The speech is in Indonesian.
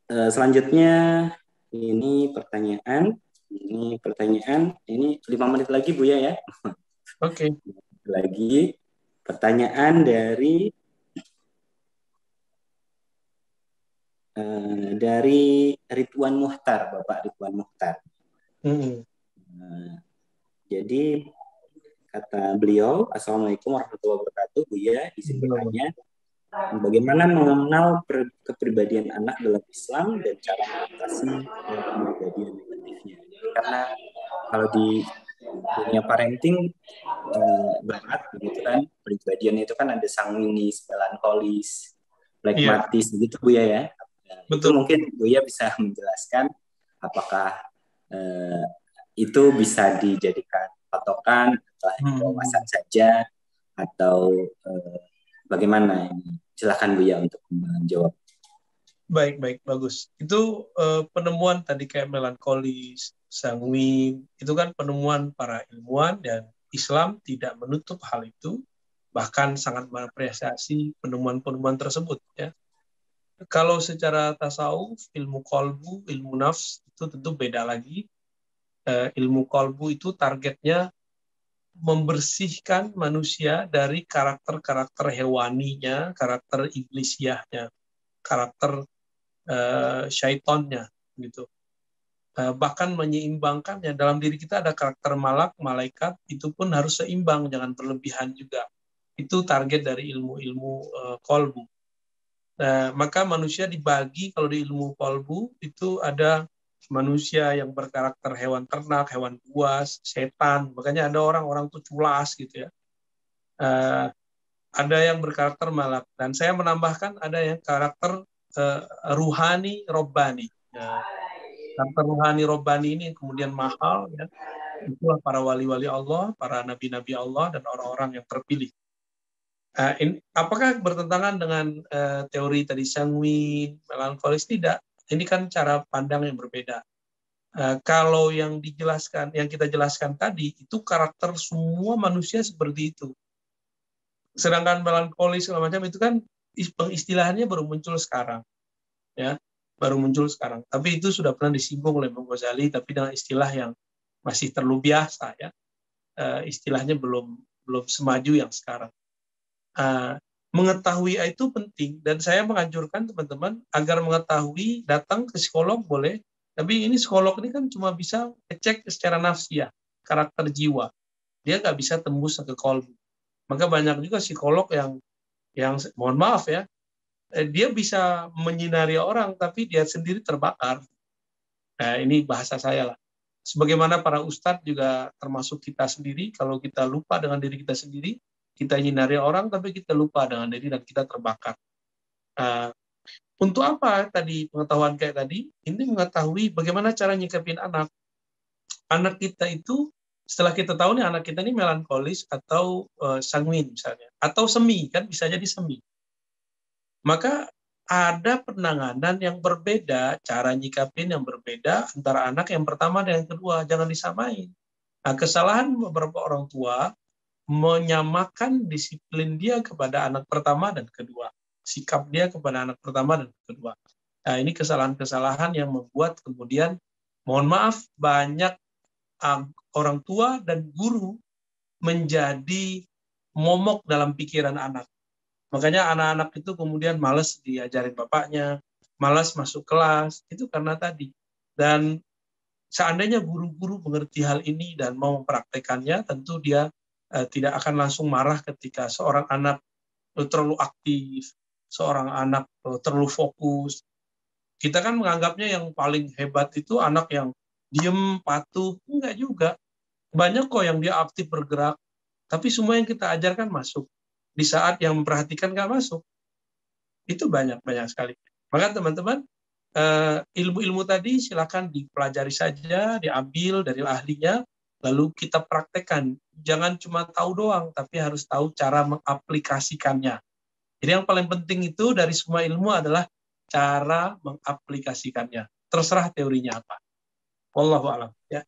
Selanjutnya ini pertanyaan, ini 5 menit lagi Buya ya. Oke. Lagi pertanyaan dari Ridwan Muhtar, Bapak Ridwan Muhtar. Mm-mm. Eh, jadi kata beliau, Assalamualaikum warahmatullahi wabarakatuh, Buya, izin Belum. bertanya, bagaimana mengenal kepribadian anak dalam Islam dan cara mengatasi kepribadian negatifnya. Jadi karena kalau di dunia parenting berat begitu kan, kepribadian itu kan ada sanguinis, melankolis, Iya, pragmatis begitu Buya ya. Itu betul. mungkin Buya bisa menjelaskan apakah eh, itu bisa dijadikan patokan atau hanya wawasan Hmm. saja atau eh, bagaimana ini? Silakan Buya untuk menjawab. Baik, baik, bagus. Itu penemuan tadi kayak melankolis, sanguin, itu kan penemuan para ilmuwan dan Islam tidak menutup hal itu, bahkan sangat mengapresiasi penemuan-penemuan tersebut. Ya. Kalau secara tasawuf, ilmu kolbu, ilmu nafs itu tentu beda lagi. Ilmu kolbu itu targetnya membersihkan manusia dari karakter-karakter hewaninya, karakter iblisiahnya, karakter syaitonnya gitu. Bahkan menyeimbangkannya dalam diri kita ada karakter malak, malaikat itu pun harus seimbang, jangan berlebihan juga. Itu target dari ilmu-ilmu kolbu. Maka manusia dibagi kalau di ilmu kolbu itu ada manusia yang berkarakter hewan ternak, hewan buas, setan. Makanya ada orang-orang tuh culas gitu ya. Uh, ada yang berkarakter malak dan saya menambahkan ada yang karakter uh, ruhani, robbani. Karakter ruhani robbani ini kemudian mahal ya. Itulah para wali-wali Allah, para nabi-nabi Allah dan orang-orang yang terpilih. Apakah bertentangan dengan teori tadi sanguin, melankolis? Tidak. Ini kan cara pandang yang berbeda. Kalau yang dijelaskan, yang kita jelaskan tadi, itu karakter semua manusia seperti itu. Sedangkan melankolis segala macam itu kan pengistilahannya baru muncul sekarang, ya, baru muncul sekarang. Tapi itu sudah pernah disinggung oleh Imam Ghazali, tapi dengan istilah yang masih terlalu biasa, ya. Istilahnya belum belum semaju yang sekarang. Uh, Mengetahui itu penting dan saya menganjurkan teman-teman agar mengetahui datang ke psikolog boleh, tapi ini psikolog ini kan cuma bisa ngecek secara nafsiah, karakter jiwa, dia nggak bisa tembus ke kolbu. Maka banyak juga psikolog yang mohon maaf ya, dia bisa menyinari orang tapi dia sendiri terbakar. Nah, ini bahasa saya lah. Sebagaimana para ustadz juga termasuk kita sendiri, kalau kita lupa dengan diri kita sendiri, kita nyinari orang tapi kita lupa dengan diri dan kita terbakar. Uh, untuk apa tadi pengetahuan kayak tadi? Ini mengetahui bagaimana cara nyikapin anak. Anak kita itu setelah kita tahu nih anak kita ini melankolis atau sanguin misalnya, atau semi kan bisa jadi semi. Maka ada penanganan yang berbeda, cara nyikapin yang berbeda antara anak yang pertama dan yang kedua, jangan disamain. Nah, kesalahan beberapa orang tua menyamakan disiplin dia kepada anak pertama dan kedua, sikap dia kepada anak pertama dan kedua. Nah, ini kesalahan-kesalahan yang membuat kemudian, mohon maaf, banyak orang tua dan guru menjadi momok dalam pikiran anak. Makanya anak-anak itu kemudian malas diajarin bapaknya, malas masuk kelas, itu karena tadi. Dan seandainya guru-guru mengerti hal ini dan mau mempraktekannya, tentu dia tidak akan langsung marah ketika seorang anak terlalu aktif, seorang anak terlalu fokus. Kita kan menganggapnya yang paling hebat itu anak yang diem, patuh. Enggak juga. Banyak kok yang dia aktif bergerak, tapi semua yang kita ajarkan masuk. Di saat yang memperhatikan nggak masuk, itu banyak sekali. Maka teman-teman, ilmu-ilmu tadi silakan dipelajari saja, diambil dari ahlinya, lalu kita praktekkan. Jangan cuma tahu doang, tapi harus tahu cara mengaplikasikannya. Jadi yang paling penting itu dari semua ilmu adalah cara mengaplikasikannya. Terserah teorinya apa. Wallahu a'lam. Ya.